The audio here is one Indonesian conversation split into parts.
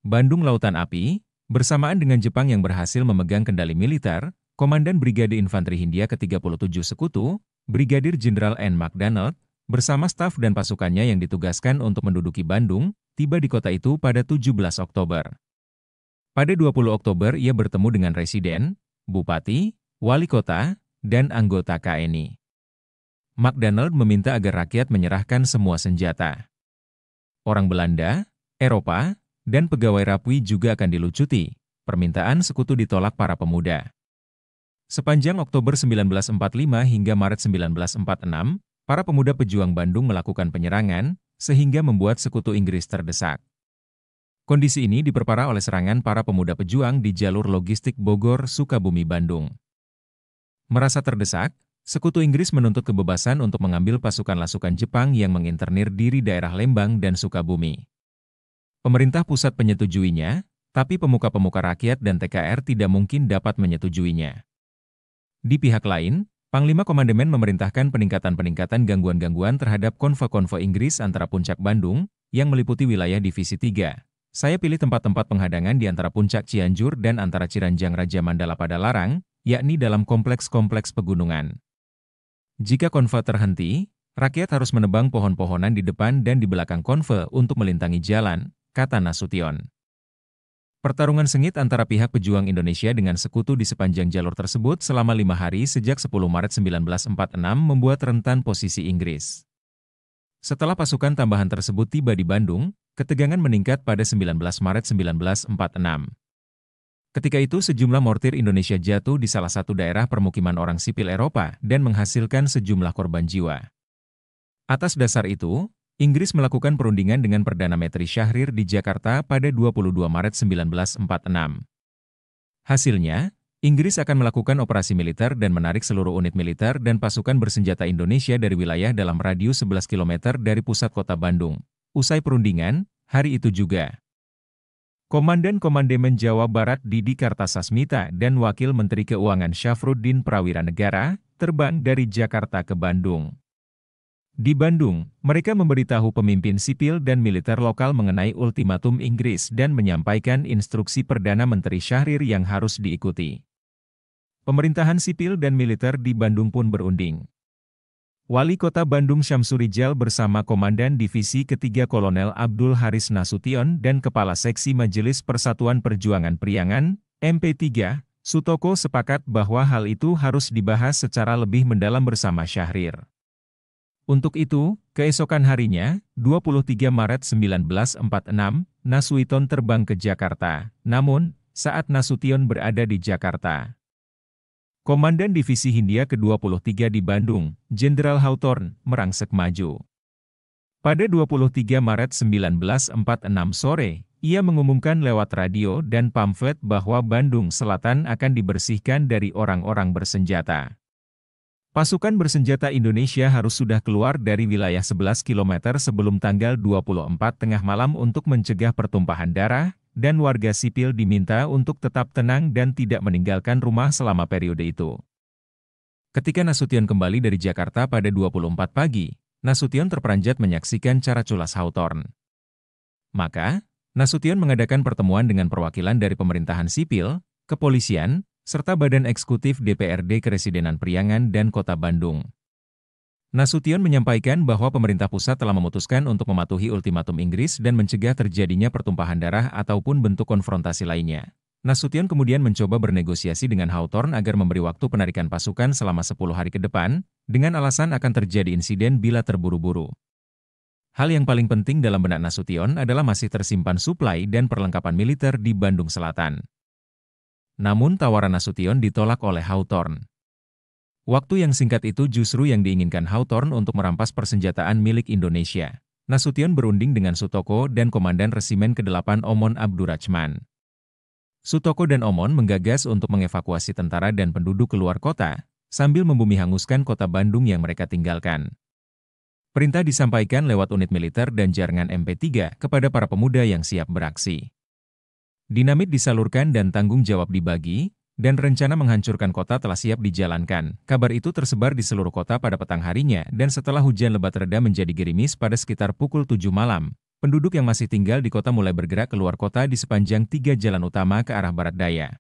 Bandung Lautan Api, bersamaan dengan Jepang yang berhasil memegang kendali militer, Komandan Brigade Infanteri Hindia ke-37 Sekutu, Brigadir Jenderal N. McDonald, bersama staf dan pasukannya yang ditugaskan untuk menduduki Bandung, tiba di kota itu pada 17 Oktober. Pada 20 Oktober ia bertemu dengan residen, bupati, wali kota, dan anggota KNI. McDonald meminta agar rakyat menyerahkan semua senjata. Orang Belanda, Eropa, dan pegawai Rapwi juga akan dilucuti. Permintaan sekutu ditolak para pemuda. Sepanjang Oktober 1945 hingga Maret 1946, para pemuda pejuang Bandung melakukan penyerangan, sehingga membuat sekutu Inggris terdesak. Kondisi ini diperparah oleh serangan para pemuda pejuang di jalur logistik Bogor, Sukabumi, Bandung. Merasa terdesak, sekutu Inggris menuntut kebebasan untuk mengambil pasukan-lasukan Jepang yang menginternir diri daerah Lembang dan Sukabumi. Pemerintah pusat menyetujuinya, tapi pemuka-pemuka rakyat dan TKR tidak mungkin dapat menyetujuinya. Di pihak lain, Panglima Komandemen memerintahkan peningkatan gangguan-gangguan terhadap konvoi-konvoi Inggris antara Puncak Bandung, yang meliputi wilayah Divisi 3. Saya pilih tempat-tempat penghadangan di antara Puncak Cianjur dan antara Ciranjang Raja Mandala pada Larang, yakni dalam kompleks-kompleks pegunungan. Jika konvoi terhenti, rakyat harus menebang pohon-pohonan di depan dan di belakang konvoi untuk melintangi jalan, kata Nasution. Pertarungan sengit antara pihak pejuang Indonesia dengan sekutu di sepanjang jalur tersebut selama 5 hari sejak 10 Maret 1946 membuat rentan posisi Inggris. Setelah pasukan tambahan tersebut tiba di Bandung, ketegangan meningkat pada 19 Maret 1946. Ketika itu sejumlah mortir Indonesia jatuh di salah satu daerah permukiman orang sipil Eropa dan menghasilkan sejumlah korban jiwa. Atas dasar itu, Inggris melakukan perundingan dengan Perdana Menteri Syahrir di Jakarta pada 22 Maret 1946. Hasilnya, Inggris akan melakukan operasi militer dan menarik seluruh unit militer dan pasukan bersenjata Indonesia dari wilayah dalam radius 11 km dari pusat kota Bandung. Usai perundingan, hari itu juga, Komandan Komandemen Jawa Barat Didi Kartasasmita dan Wakil Menteri Keuangan Syafruddin Prawiranegara terbang dari Jakarta ke Bandung. Di Bandung, mereka memberitahu pemimpin sipil dan militer lokal mengenai ultimatum Inggris dan menyampaikan instruksi Perdana Menteri Syahrir yang harus diikuti. Pemerintahan sipil dan militer di Bandung pun berunding. Wali Kota Bandung Syamsurijal bersama Komandan Divisi Ketiga Kolonel Abdul Haris Nasution dan Kepala Seksi Majelis Persatuan Perjuangan Priangan, MP3, Sutoko sepakat bahwa hal itu harus dibahas secara lebih mendalam bersama Syahrir. Untuk itu, keesokan harinya, 23 Maret 1946, Nasution terbang ke Jakarta. Namun, saat Nasution berada di Jakarta, Komandan Divisi Hindia ke-23 di Bandung, Jenderal Hawthorne, merangsek maju. Pada 23 Maret 1946 sore, ia mengumumkan lewat radio dan pamflet bahwa Bandung Selatan akan dibersihkan dari orang-orang bersenjata. Pasukan bersenjata Indonesia harus sudah keluar dari wilayah 11 km sebelum tanggal 24 tengah malam untuk mencegah pertumpahan darah, dan warga sipil diminta untuk tetap tenang dan tidak meninggalkan rumah selama periode itu. Ketika Nasution kembali dari Jakarta pada 24 pagi, Nasution terperanjat menyaksikan cara culas Hawthorne. Maka, Nasution mengadakan pertemuan dengan perwakilan dari pemerintahan sipil, kepolisian, serta Badan Eksekutif DPRD Keresidenan Priangan dan Kota Bandung. Nasution menyampaikan bahwa pemerintah pusat telah memutuskan untuk mematuhi ultimatum Inggris dan mencegah terjadinya pertumpahan darah ataupun bentuk konfrontasi lainnya. Nasution kemudian mencoba bernegosiasi dengan Hawthorne agar memberi waktu penarikan pasukan selama 10 hari ke depan, dengan alasan akan terjadi insiden bila terburu-buru. Hal yang paling penting dalam benak Nasution adalah masih tersimpan suplai dan perlengkapan militer di Bandung Selatan. Namun tawaran Nasution ditolak oleh Hawthorne. Waktu yang singkat itu justru yang diinginkan Hawthorne untuk merampas persenjataan milik Indonesia. Nasution berunding dengan Sutoko dan Komandan Resimen ke-8 Omon Abdurrachman. Sutoko dan Omon menggagas untuk mengevakuasi tentara dan penduduk keluar kota, sambil membumi hanguskan kota Bandung yang mereka tinggalkan. Perintah disampaikan lewat unit militer dan jaringan MP3 kepada para pemuda yang siap beraksi. Dinamit disalurkan dan tanggung jawab dibagi, dan rencana menghancurkan kota telah siap dijalankan. Kabar itu tersebar di seluruh kota pada petang harinya dan setelah hujan lebat reda menjadi gerimis pada sekitar pukul 7 malam, Penduduk yang masih tinggal di kota mulai bergerak keluar kota di sepanjang 3 jalan utama ke arah barat daya,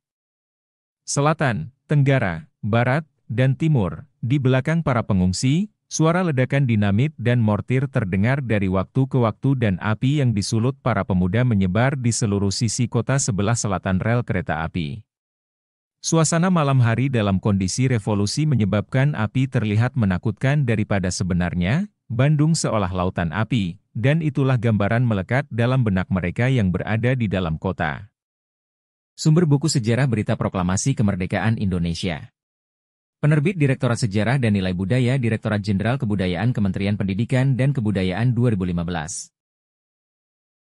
selatan, tenggara, barat, dan timur. Di belakang para pengungsi, suara ledakan dinamit dan mortir terdengar dari waktu ke waktu dan api yang disulut para pemuda menyebar di seluruh sisi kota sebelah selatan rel kereta api. Suasana malam hari dalam kondisi revolusi menyebabkan api terlihat menakutkan daripada sebenarnya. Bandung seolah lautan api, dan itulah gambaran melekat dalam benak mereka yang berada di dalam kota. Sumber buku sejarah berita proklamasi kemerdekaan Indonesia. Penerbit Direktorat Sejarah dan Nilai Budaya Direktorat Jenderal Kebudayaan Kementerian Pendidikan dan Kebudayaan 2015.